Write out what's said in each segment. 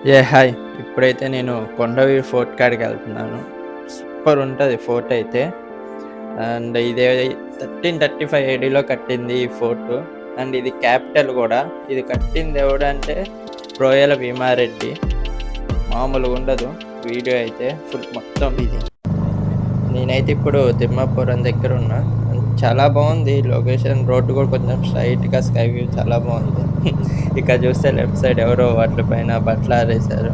Hi. ఇప్పుడైతే నేను Kondaveedu fort కాడికి వెళ్తున్నాను. సూపర్ ఉంటది ఫోర్ట్ అయితే. అండ్ ఇది 1335 ఏడీలో కట్టింది ఈ ఫోర్టు. అండ్ ఇది క్యాపిటల్ గూడా. ఇది కట్టింది ఎవడంటే ప్రోయల భీమారెడ్డి. మామూలుగా ఉండదు వీడియో అయితే ఫుల్ మొత్తం ఇది. నేనైతే ఇప్పుడు తిమ్మాపురం దగ్గర ఉన్నా. చాలా బాగుంది లొకేషన్. రోడ్డు కూడా కొంచెం స్ట్రైట్‌గా స్కై వ్యూ చాలా బాగుంది. ఇక్కడ చూస్తే లెఫ్ట్ సైడ్ ఎవరో వాటి పైన బట్టలారేశారు.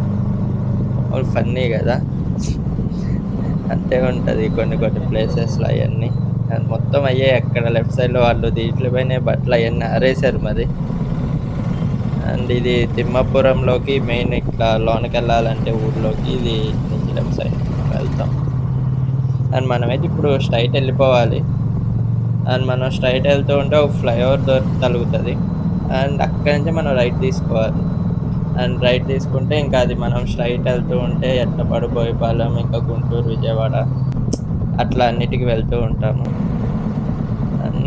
మామూలు ఫన్నీ గదా! అంతే ఉంటది కొన్ని కొన్ని ప్లేసెస్‌లో అయన్నీ. అండ్ మొత్తం అయ్యే అక్కడ లెఫ్ట్ సైడ్‌లో వాళ్ళు దీంట్లో పైనే బట్టలు అయన్నీ ఆరేశారు మరి. అండ్ ఇది తిమ్మాపురంలోకి మెయిన్ ఇట్లా లోనకెళ్ళాలంటే ఊర్లోకి ఇది నుంచి లెఫ్ట్ సైడ్ మనం వెళ్తాం. అండ్ మనమైతే ఇప్పుడు స్ట్రెయిట్ ఎళ్ళిపోవాలి. అండ్ మనం స్ట్రెయిట్ ఎళ్తూ ఉంటే ఒక ఫ్లైఓవర్ తలుగుతది. అండ్ అక్కడి నుంచి మనం రైట్ తీసుకోవాలి. అండ్ రైట్ తీసుకుంటే ఇంకా అది మనం స్ట్రెయిట్ ఎళ్తూ ఉంటే ఎట్లపాడు, బోయపాలెం, ఇంకా గుంటూరు, విజయవాడ అట్లా అన్నిటికి వెళ్తూ ఉంటాము.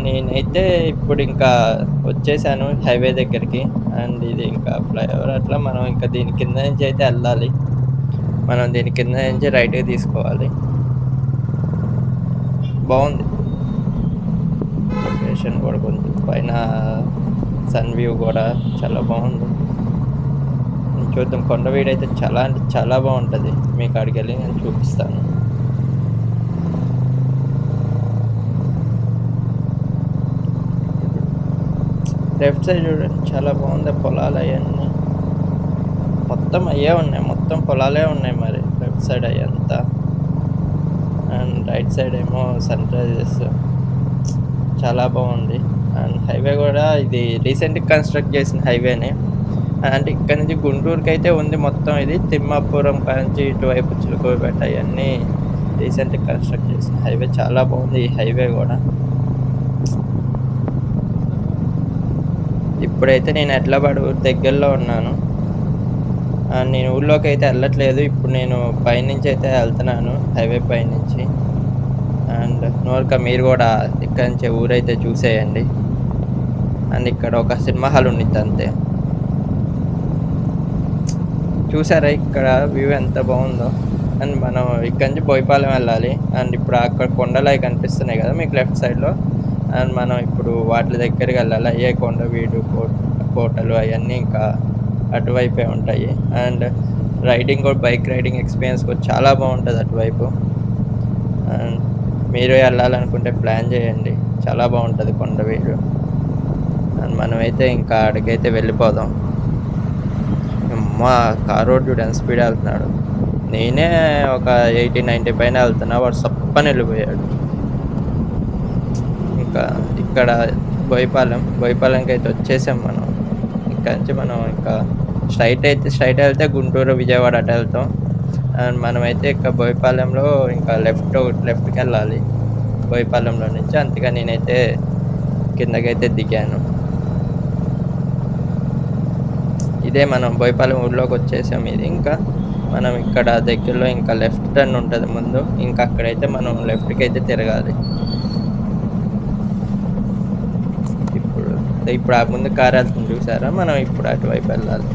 నేనైతే ఇప్పుడు ఇంకా వచ్చేసాను హైవే దగ్గరికి. అండ్ ఇది ఇంకా ఫ్లైఓవర్ అట్లా మనం ఇంకా దీని కింద నుంచి అయితే ఎళ్ళాలి. మనం దీని కింద నుంచి రైట్‌కి తీసుకోవాలి. బావుంది. లొకేషన్ గూడా కొంచెం పైన సన్ వ్యూ గూడా చాలా బావుంది. చూద్దాం కొండవీడైతే చాలా అంటే చాలా బావుంటది. మీకు ఆడికెళ్ళి నేను చూపిస్తాను. లెఫ్ట్ సైడ్ చూడండి చాలా బావుంది పొలాలయన్నీ. మొత్తం అయ్యే ఉన్నాయి. మొత్తం పొలాలే ఉన్నాయి మరి లెఫ్ట్ సైడ్ అయ్యంతా. అండ్ రైట్ సైడ్ ఏమో సన్‌రైజెస్ చాలా బావుంది. అండ్ హైవే గూడా ఇది రీసెంట్‌గా కన్‌స్ట్రక్ట్ చేసిన హైవేనే. అంటే ఇక్కడి నుంచి గుంటూరుకైతే ఉంది మొత్తం ఇది. తిమ్మాపురం కాంచి ఇటువైపు చిలకలూరిపేట అయన్నీ రీసెంట్‌గా కన్‌స్ట్రక్ట్ చేసిన హైవే. చాలా బావుంది ఈ హైవే గూడా. ఇప్పుడైతే నేను ఎడ్లపాడు దగ్గరలో ఉన్నాను. నేను ఊర్లోకైతే ఎళ్ళట్లేదు. ఇప్పుడు నేను పైనుంచయితే ఎళ్తున్నాను. హైవే పైనుంచి. అండ్ నూరక మీరు గూడా ఇక్కడి నుంచే ఊరైతే చూసేయండి. అండ్ ఇక్కడ ఒక సినిమా హాల్ ఉండిద్దంతే. చూసారా ఇక్కడ వ్యూ ఎంత బావుందో? అండ్ మనం ఇక్కడి నుంచి బోయపాలెం వెళ్ళాలి. అండ్ ఇప్పుడు అక్కడ కొండలయి కనిపిస్తున్నాయి గదా! మీకు లెఫ్ట్ సైడ్‌లో. అండ్ మనం ఇప్పుడు వాటిలి దగ్గరికెళ్ళాలి. అయ్యే కొండవీడు కోటలు అయన్నీ ఇంకా అటువైపే ఉంటాయి. అండ్ రైడింగ్ కూడా బైక్ రైడింగ్ ఎక్స్‌పీరియన్స్ కూడా చాలా బావుంటది అటువైపు. అండ్ మీరు ఎళ్ళాలనుకుంటే ప్లాన్ జేయండి. చాలా బావుంటది కొండవీడు. అండ్ మనమైతే ఇంకా ఆడికైతే వెళ్ళిపోదాం. అమ్మా! కారోడు చూడు ఎంత స్పీడ్ ఎళ్తున్నాడో. నేనే ఒక 80, 90 పైన ఎళ్తున్నా. వాడు సప్పని ఎళ్ళిపోయాడు. ఇంకా ఇక్కడ బోయపాలెంకైతే వచ్చేసాం మనం. ఇక్కడి నుంచి మనం ఇంకా స్ట్రెయిట్ ఎళ్తే గుంటూరు, విజయవాడ అటెళ్తాం. అండ్ మనమైతే ఇక బోయపాలెంలో ఇంకా లెఫ్ట్‌కెళ్ళాలి. బోయపాలెంలో నుంచి. అందుకని నేనైతే కిందకైతే దిగాను. ఇదే మనం బోయపాలెం ఊర్లోకొచ్చేసాం ఇది ఇంకా. మనం ఇక్కడ దగ్గరలో ఇంకా లెఫ్ట్ టర్న్ ఉంటది ముందు. ఇంకా అక్కడైతే మనం లెఫ్ట్‌కైతే తిరగాలి. ఇప్పుడు ఇప్పుడు ఆ ముందు కారెళ్తుంది చూసారా? మనం ఇప్పుడు అటువైపు ఎళ్ళాలి.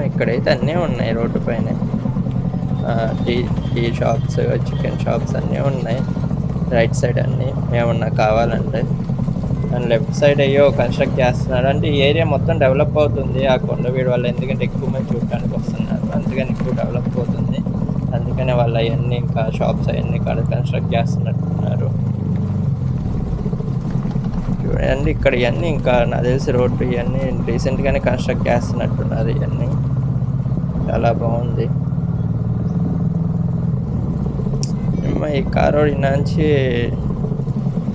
ఇక్కడైతే అన్నీ ఉన్నాయి రోడ్డు పైనే. Tea tea shops, chicken shops అన్నీ ఉన్నాయి. రైట్ సైడ్ అన్నీ ఏమన్నా కావాలంటే. అండ్ లెఫ్ట్ సైడ్ అయ్యో కన్‌స్ట్రక్ట్ చేస్తున్నారు. అంటే ఈ ఏరియా మొత్తం డెవలప్ అవుతుంది. ఆ కొండవీడు వల్ల. ఎందుకంటే ఎక్కువ మంది చూడటానికి వస్తున్నారు. అందుకని ఎక్కువ డెవలప్ అవుతుంది. అందుకనే వాళ్ళు అయన్నీ ఇంకా షాప్స్ అయన్నీ ఇక్కడ కన్‌స్ట్రక్ట్ చేస్తున్నట్టున్నారు. చూడండి ఇక్కడ ఇయన్నీ ఇంకా నాకు తెలిసి రోడ్డు ఇయన్నీ రీసెంట్‌గానే కన్‌స్ట్రక్ట్ చేస్తున్నట్టున్నారు ఇయన్నీ. చాలా బావుంది. ఈ కారోడు ఈడనుంచి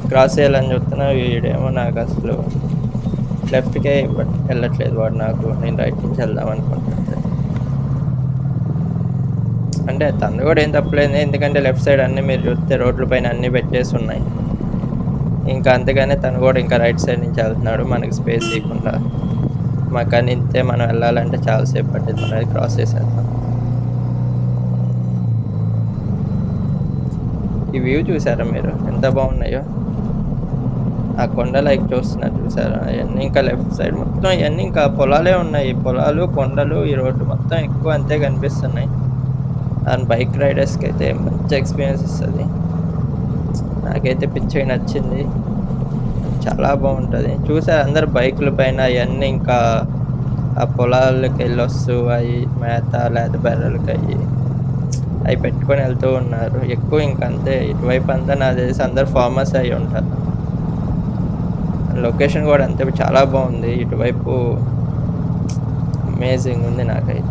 క్రాస్ చేయాలని చూస్తున్నా వీడేమో నాకసలు లెఫ్ట్‌కే ఎళ్ళట్లేదు వాడు నాకు. నేను రైట్ నుంచి వెళ్దాం అనుకుంటుంటే. అంటే తనది కూడా ఏం తప్పులేదు. ఎందుకంటే లెఫ్ట్ సైడ్ అన్నీ మీరు చూస్తే రోడ్ల పైన అన్నీ పెట్టేసున్నాయి. ఇంకా అందుకనే తను కూడా ఇంకా రైట్ సైడ్ నుంచి ఎళ్తున్నాడు. మనకి స్పేస్ ఇయ్యకుండా. కానీ ఇంతే మనం ఎళ్ళాలంటే చాలా సేపు పట్టిద్ది. మనం అది క్రాస్ చేసేద్దాం. ఈ వ్యూ చూసారా మీరు? ఎంత బాగున్నాయో? ఆ కొండ లైక్ చూస్తున్నారు చూసారా? అయన్నీ ఇంకా లెఫ్ట్ సైడ్ మొత్తం ఇయన్నీ ఇంకా పొలాలే ఉన్నాయి. పొలాలు, కొండలు ఈ రోడ్డు మొత్తం ఎక్కువ అంతే కనిపిస్తున్నాయి. అండ్ బైక్ రైడర్స్‌కైతే మంచి ఎక్స్‌పీరియన్స్ ఇస్తది. నాకైతే పిచ్చిగా నచ్చింది. చాలా బావుంటది. చూసారా అందరూ బైకుల పైన అయన్నీ ఇంకా ఆ పొలాలకెళ్ళొస్తూ అయి మేత లేతే బర్రెలకయి అయి పెట్టుకొని ఎళ్తూ ఉన్నారు. ఎక్కువ ఇంకంతే ఇటువైపంతా నాకు తెలిసి అందరూ ఫార్మర్సే అయ్యుంటారు. లొకేషన్ గూడా అంతే చాలా బావుంది. ఇటువైపు అమేజింగ్ ఉంది నాకైతే.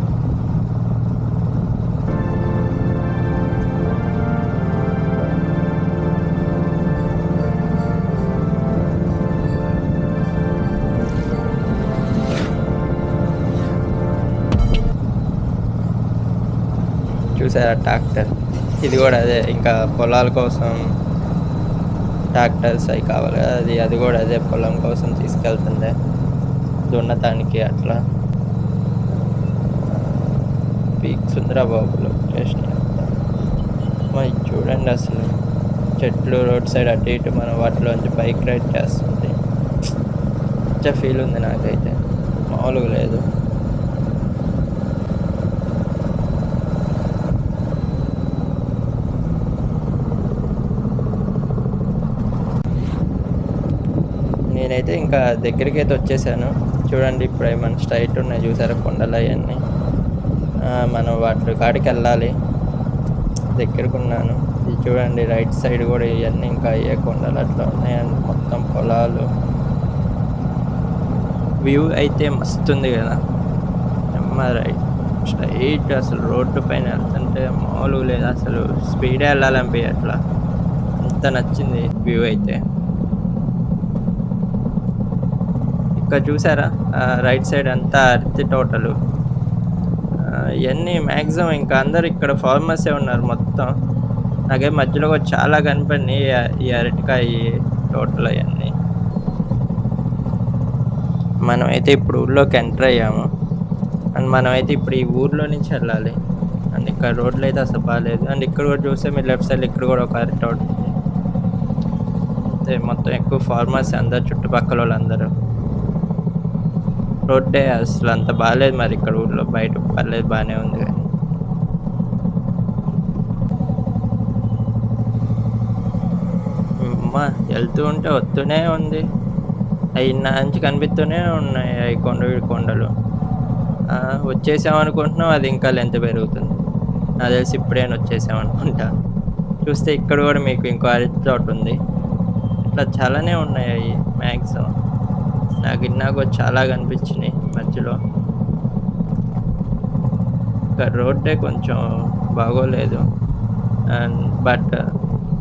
చూసారా ట్రాక్టర్. ఇది గూడా అదే ఇంకా పొలాల కోసం ట్రాక్టర్స్ అయి కావాలి గదా! అది గూడా అదే పొలం కోసం తీసుకెళ్తుండే. దున్నటానికి అట్లా. పీక్ సుందరబాబు లొకేషన్ అంతా. ఇది చూడండి అసలు. చెట్లు రోడ్ సైడ్ అటు ఇటు మనం వాటిలోంచి బైక్ రైడ్ చేస్తుంటే మంచి ఫీల్ ఉంది నాకైతే. మామూలుగా లేదు. నేనైతే ఇంకా దగ్గరికైతే వచ్చేసాను. చూడండి ఇప్పుడయి మన స్ట్రెయిట్ ఉన్నాయి చూసారా కొండలయన్నీ. మనం వాటి కాడికెళ్ళాలి. దగ్గరకున్నాను. ఇది చూడండి రైట్ సైడ్ గూడా ఇయన్నీ ఇంకా అయ్యే కొండలు అట్లా ఉన్నాయండి. మొత్తం పొలాలు. వ్యూ అయితే మస్తుంది గదా! రైట్ స్ట్రెయిట్ అసలు రోడ్డు పైన ఎళ్తుంటే మామూలుగా లేదు. అసలు స్పీడే ఎళ్ళాలనిపియట్లా. అంత నచ్చింది వ్యూ అయితే. ఇక్కడ చూసారా? రైట్ సైడ్ అంతా అరటి తోటలు. ఇయన్నీ మాక్సిమం ఇంకా అందరూ ఇక్కడ ఫార్మర్సే ఉన్నారు మొత్తం. నాకేమో మధ్యలో కూడా చాలా కనపడినియి ఈ అరటికాయి తోటలయన్నీ. మనమైతే ఇప్పుడు ఊర్లోకి ఎంటర్ అయ్యాము. అండ్ మనమైతే ఇప్పుడు ఈ ఊర్లో నుంచి ఎళ్ళాలి. అండ్ ఇక్కడ రోడ్లయితే అసలు బాలేదు. అండ్ ఇక్కడ కూడా చూస్తే మీరు లెఫ్ట్ సైడ్‌లో ఇక్కడ కూడా ఒక అరటి తోటుంది. అంతే మొత్తం ఎక్కువ ఫార్మర్సే అందరూ చుట్టుపక్కలోళ్ళందరూ. రోడ్డే అసలంత బాలేదు మరి ఇక్కడ ఊర్లో. బయట పర్లేదు బానే ఉంది గానీ. ఎళ్తూ ఉంటే వత్తూనే ఉంది. అయి ఇందాక కనిపిత్తూనే ఉన్నాయి అయి కొండలు. వచ్చేసామనుకుంటున్నాం అది ఇంకా లెంత్ పెరుగుతుంది. నాకు తెలిసి ఇప్పుడేనా వచ్చేసామనుకుంటా. చూస్తే ఇక్కడ గూడా మీకు ఇంకో అరటి తోటుంది. ఇట్లా చాలానే ఉన్నాయి అయి మాక్సిమం. నాకు ఇందాక చాలా కనిపించినియి మధ్యలో. ఇక్కడ రోడ్డే కొంచెం బాగోలేదు. బట్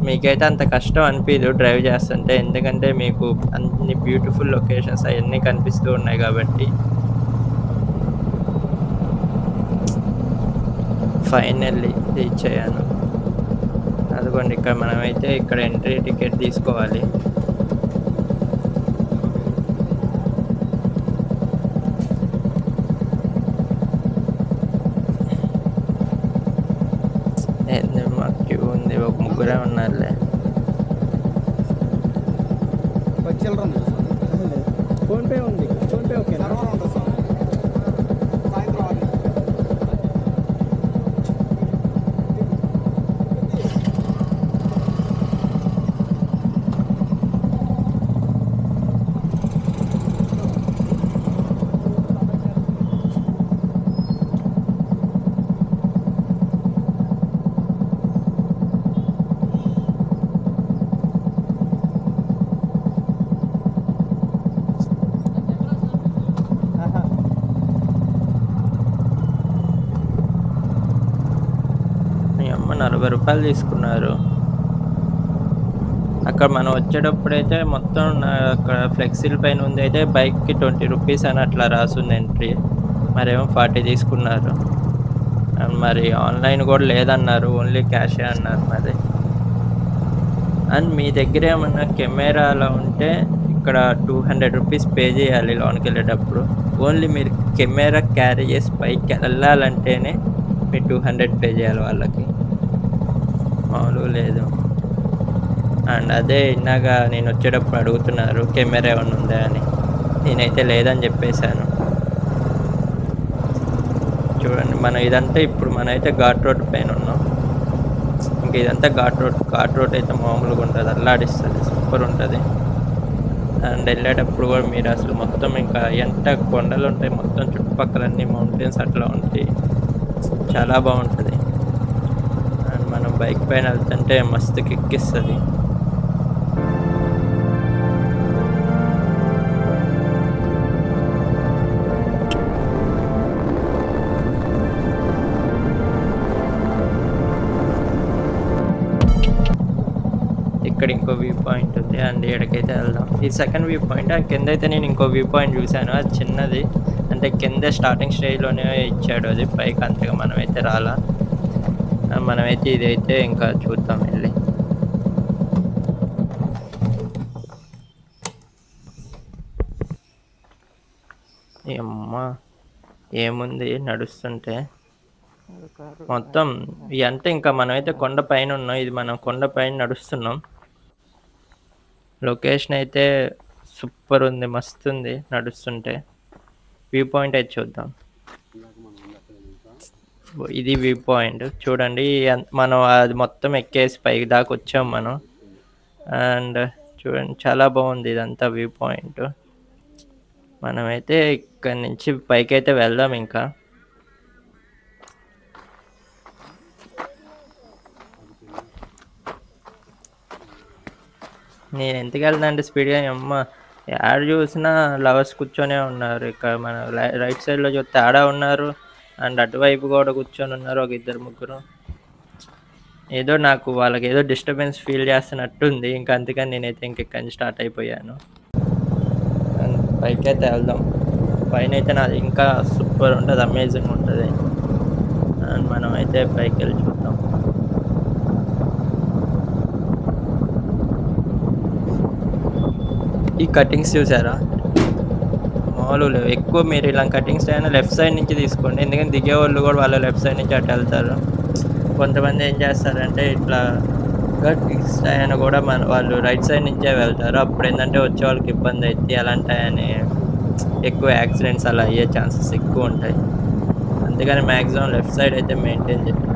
మీకైతే అంత కష్టం అనిపియదు డ్రైవ్ చేస్తుంటే. ఎందుకంటే మీకు అన్ని బ్యూటిఫుల్ లొకేషన్స్ అయన్నీ కనిపిస్తూ ఉన్నాయి కాబట్టి. ఫైనల్లీ రీచ్ అయ్యాను. అదిగోండి ఇక్కడ మనమైతే ఇక్కడ ఎంట్రీ టికెట్ తీసుకోవాలి. ఏంది మాకు క్యూ ఉంది. ఒక ముగ్గురే ఉన్నారులే. ఫోన్‌పే ఉంది. ఫోన్‌పే ఓకేనా? మీ అమ్మ రూ. 40 తీసుకున్నారు. అక్కడ మనం వచ్చేటప్పుడైతే మొత్తం అక్కడ ఫ్లెక్సీల పైన ఉంది అయితే బైక్‌కి ₹20 అని అట్లా రాసుంది ఎంట్రీ. మరేమో 40 తీసుకున్నారు. మరి ఆన్‌లైన్ గూడా లేదన్నారు. ఓన్లీ క్యాషే అన్నారు మరి. అండ్ మీ దగ్గర ఏమన్నా కెమెరా అలా ఉంటే ఇక్కడ ₹200 పే చేయాలి లోనకెళ్ళేటప్పుడు. ఓన్లీ మీరు కెమెరా క్యారీ చేసి పైకెళ్ళాలంటేనే మీరు 200 పే చేయాలి వాళ్ళకి. మామూలుగా లేదు. అండ్ అదే ఇందాక నేను వచ్చేటప్పుడు అడుగుతున్నారు కెమెరా ఏమన్నా ఉందా అని. నేనైతే లేదని చెప్పేశాను. చూడండి మనం ఇదంతా ఇప్పుడు మనమైతే ఘాట్ రోడ్ పైన ఉన్నాం. ఇంక ఇదంతా ఘాట్ రోడ్ అయితే మామూలుగా ఉండదు, అల్లాడిస్తుంది, సూపర్ ఉంటుంది. అండ్ వెళ్ళేటప్పుడు కూడా మీరు అసలు మొత్తం ఇంకా ఎంత కొండలు ఉంటాయి, మొత్తం చుట్టుపక్కల మౌంటైన్స్ అట్లా ఉంటాయి, చాలా బాగుంటుంది. అండ్ మనం బైక్ పైన వెళ్తుంటే మస్తు కిక్కిస్తుంది. ఇక్కడ ఇంకో వ్యూ పాయింట్ ఉంది అండ్ ఇక్కడికైతే వెళ్దాం. ఇది సెకండ్ వ్యూ పాయింట్. ఆ కింద అయితే నేను ఇంకో వ్యూ పాయింట్ చూశాను, అది చిన్నది, అంటే కింద స్టార్టింగ్ స్టేజ్లోనే ఇచ్చాడు, అది పైకి అంతగా మనమైతే రాలా. మనమైతే ఇదైతే ఇంకా చూద్దాం వెళ్ళి. అమ్మా ఏముంది నడుస్తుంటే మొత్తం ఇదంటే ఇంకా మనమైతే కొండ పైన ఉన్నాం. ఇది మనం కొండ పైన నడుస్తున్నాం. లొకేషన్ అయితే సూపర్ ఉంది, మస్తు ఉంది నడుస్తుంటే. వ్యూ పాయింట్ అయితే చూద్దాం. ఇది వ్యూ పాయింట్ చూడండి. మనం అది మొత్తం ఎక్కేసి పైకి దాకా వచ్చాం మనం. అండ్ చూడండి చాలా బాగుంది ఇదంతా వ్యూ పాయింట్. మనమైతే ఇక్కడి నుంచి పైకి అయితే వెళ్దాం. ఇంకా నేను ఎందుకు వెళ్తాను అంటే స్పీడ్గా, అమ్మ యాడ్ చూసినా లవర్స్ కూర్చొనే ఉన్నారు. ఇక్కడ మన రైట్ సైడ్లో చూస్తే ఆడ ఉన్నారు, అండ్ అటువైపు కూడా కూర్చొని ఉన్నారు ఒక ఇద్దరు ముగ్గురు. ఏదో నాకు వాళ్ళకి ఏదో డిస్టర్బెన్స్ ఫీల్ చేస్తున్నట్టుంది. ఇంకా అందుకని నేనైతే ఇక్కడి నుంచి స్టార్ట్ అయిపోయాను. అండ్ పైకి అయితే వెళ్దాం. పైన అయితే నాది ఇంకా సూపర్ ఉంటుంది, అమేజింగ్ ఉంటుంది. అండ్ మనం అయితే పైకి వెళ్ళి చూద్దాం. ఈ కటింగ్స్ చూసారా, మామూలు లేవు. ఎక్కువ మీరు ఇలా కటింగ్స్ అయినా లెఫ్ట్ సైడ్ నుంచి తీసుకోండి, ఎందుకంటే దిగే వాళ్ళు కూడా వాళ్ళ లెఫ్ట్ సైడ్ నుంచి అటు వెళ్తారు. కొంతమంది ఏం చేస్తారంటే ఇట్లా కటింగ్స్ అయినా కూడా వాళ్ళు రైట్ సైడ్ నుంచే వెళ్తారు. అప్పుడు ఏంటంటే వచ్చే వాళ్ళకి ఇబ్బంది అవుతుంది, అలాంటి ఎక్కువ యాక్సిడెంట్స్ అలా అయ్యే ఛాన్సెస్ ఎక్కువ ఉంటాయి. అందుకని మ్యాక్సిమం లెఫ్ట్ సైడ్ అయితే మెయింటైన్ చేయండి.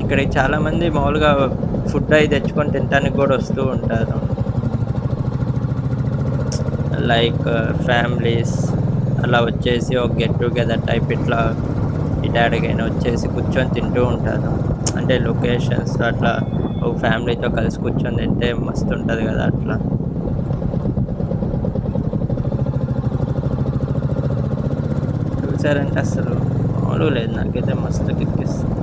ఇక్కడికి చాలామంది మామూలుగా ఫుడ్ అవి తెచ్చుకొని తినడానికి కూడా వస్తూ ఉంటారు, లైక్ ఫ్యామిలీస్ అలా వచ్చేసి ఒక గెట్ టుగెదర్ టైప్ ఇట్లా ఇటాడికైనా వచ్చేసి కూర్చొని తింటూ ఉంటారు. అంటే లొకేషన్స్ అట్లా ఒక ఫ్యామిలీతో కలిసి కూర్చొని తింటే మస్తు ఉంటుంది కదా అట్లా. చూసారంటే అసలు మామూలు లేదు, నాకైతే మస్తు కిక్కిస్తుంది.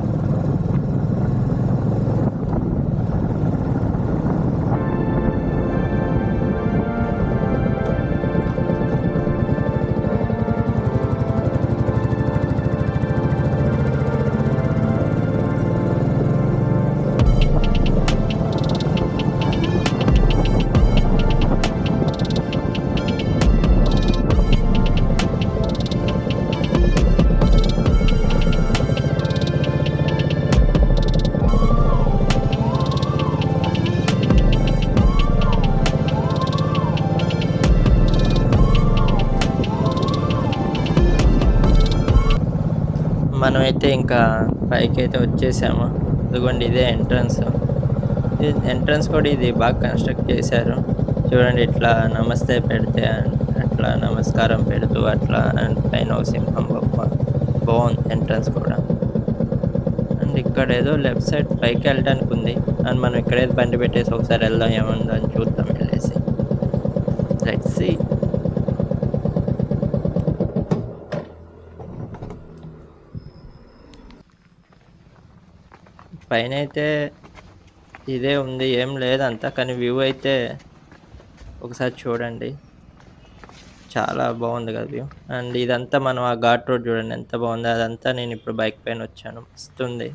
మనమైతే ఇంకా పైకి అయితే వచ్చేసాము. ఇదిగోండి ఇదే ఎంట్రన్స్. ఎంట్రన్స్ కూడా ఇది బాగా కన్స్ట్రక్ట్ చేశారు. చూడండి ఇట్లా నమస్తే పెడితే అట్లా నమస్కారం పెడుతూ అట్లా, అండ్ పైన సింహం బొమ్మ, బాగుంది ఎంట్రన్స్ కూడా. అండ్ ఇక్కడ ఏదో లెఫ్ట్ సైడ్ పైకి వెళ్ళడానికి ఉంది. అండ్ మనం ఇక్కడేదో బండి పెట్టేసి ఒకసారి వెళ్దాం, ఏముందో అని చూద్దాం వెళ్ళేసి. Let's see. పైన అయితే ఇదే ఉంది, ఏం లేదంతా, కానీ వ్యూ అయితే ఒకసారి చూడండి, చాలా బాగుంది కదా వ్యూ. అండ్ ఇదంతా మనం ఆ ఘాట్ రోడ్ చూడండి ఎంత బాగుంది. అదంతా నేను ఇప్పుడు బైక్ పైన వచ్చాను, వస్తుంది.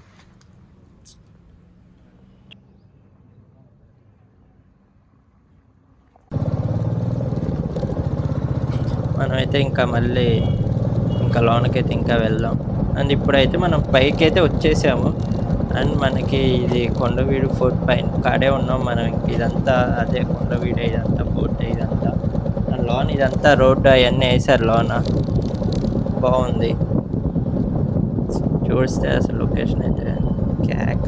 మనమైతే ఇంకా మళ్ళీ ఇంకా లోనకైతే ఇంకా వెళ్దాం. అండ్ ఇప్పుడైతే మనం పైకైతే వచ్చేసాము. అండ్ మనకి ఇది కొండవీడు ఫోర్ట్ పైన కాడే ఉన్నాం మనం. ఇంక ఇదంతా అదే కొండవీడే ఇదంతా ఫోర్టే ఇదంతా. అండ్ లోన ఇదంతా రోడ్డు అయన్నీ ఏశారు లోన. బావుంది. చూస్తే అసలు లొకేషన్ అయితే కేక.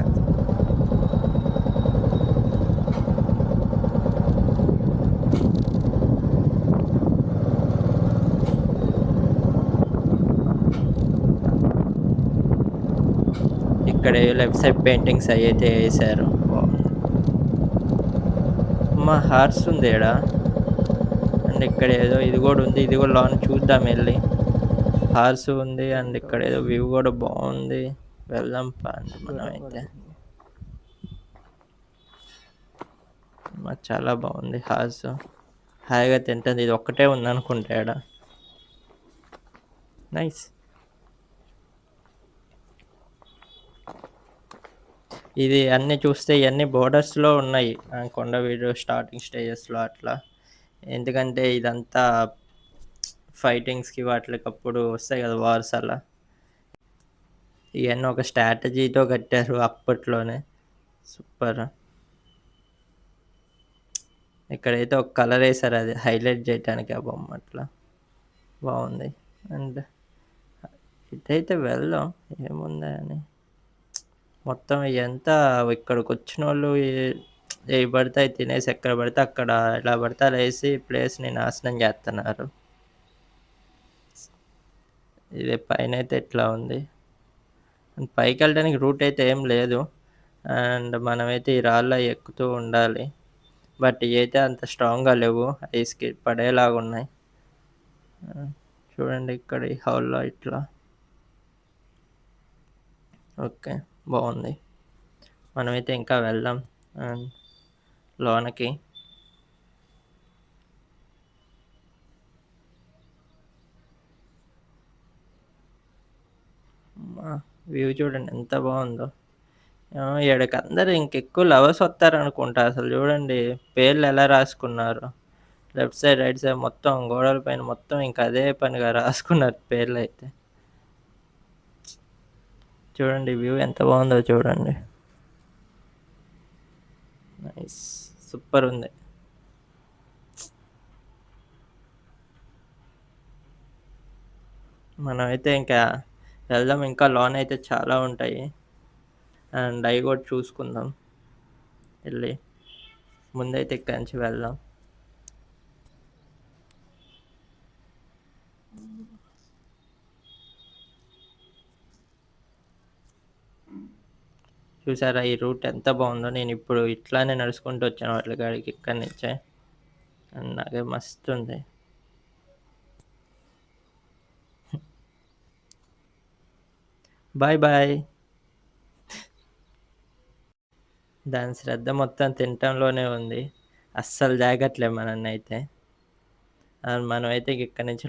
ఇక్కడ లెఫ్ట్ సైడ్ పెయింటింగ్స్ అయ్యైతే ఏశారు. బావుంది. హార్స్ ఉంది ఈడ. అండ్ ఇక్కడ ఏదో ఇది గూడా ఉంది. ఇది గూడా లోన చూద్దాం ఎళ్లి. హార్స్ ఉంది. అండ్ ఇక్కడ ఏదో వ్యూ గూడా బావుంది. వెళ్దాం పాండి మనమైతే. చాలా బావుంది హార్స్. హాయిగా తింటది. ఇది ఒక్కటే ఉందనుకుంటా ఈడ. నైస్. ఇది అన్నీ చూస్తే ఇయన్నీ బోర్డర్స్‌లో ఉన్నాయి. కొండవీడు స్టార్టింగ్ స్టేజెస్‌లో అట్లా. ఎందుకంటే ఇదంతా ఫైటింగ్స్‌కి వాటిలకప్పుడు వస్తాయి గదా! వార్స్ అలా. ఇయన్నీ ఒక స్ట్రాటజీతో కట్టారు అప్పట్లోనే. సూపర్. ఇక్కడైతే ఒక కలర్ ఏసారు అది హైలైట్ జేయటానికి ఆ బొమ్మ అట్లా. బావుంది. అండ్ ఇటైతే వెళ్దాం. ఏముంది అని. మొత్తం ఇయంతా ఇక్కడికొచ్చినోళ్ళు ఏవి పడితే అయి తినేసి ఎక్కడ పడితే అక్కడ ఎలా పడితే అలా ఏసి ప్లేస్‌ని నాశనం జేత్తన్నారు. ఇది పైనైతే ఇట్లా ఉంది. పైకెళ్ళడానికి రూట్ అయితే ఏం లేదు. అండ్ మనమైతే ఈ రాళ్ళయి ఎక్కుతూ ఉండాలి. బట్ ఇయైతే అంత స్ట్రాంగ్‌గా లేవు. ఐస్‌కి పడేలాగున్నాయి. చూడండి ఇక్కడ ఈ హాల్‌లో ఇట్లా. ఓకే. బావుంది. మనమైతే ఇంకా వెళ్దాం లోనకి. వ్యూ చూడండి ఎంత బావుందో. ఈడకి అందరూ ఇంకెక్కువ లవర్స్ వత్తారనుకుంటా. అసలు చూడండి పేర్లు ఎలా రాసుకున్నారో. లెఫ్ట్ సైడ్, రైట్ సైడ్ మొత్తం గోడల పైన మొత్తం ఇంక అదే పనిగా రాసుకున్నారు పేర్లయితే. చూడండి వ్యూ ఎంత బావుందో చూడండి. నైస్. సూపర్ ఉంది. మనమైతే ఇంకా వెళ్దాం. ఇంకా లోనయితే చాలా ఉంటాయి. అండ్ అయి కూడా చూసుకుందాం ఎళ్లి. ముందైతే ఇక్కడి నుంచి వెళ్దాం. చూసారా ఈ రూట్ ఎంత బావుందో. నేనిప్పుడు ఇట్లానే నడుచుకుంటూ వచ్చాను వాట్ల కాడికి ఇక్కడి నుంచే. అండ్ నాకే మస్తుంది. Bye bye. దాని శ్రద్ధ మొత్తం తినటంలోనే ఉంది. అస్సలు జాగట్లే మనన్నయితే. మనమైతే ఇక్కడి నుంచి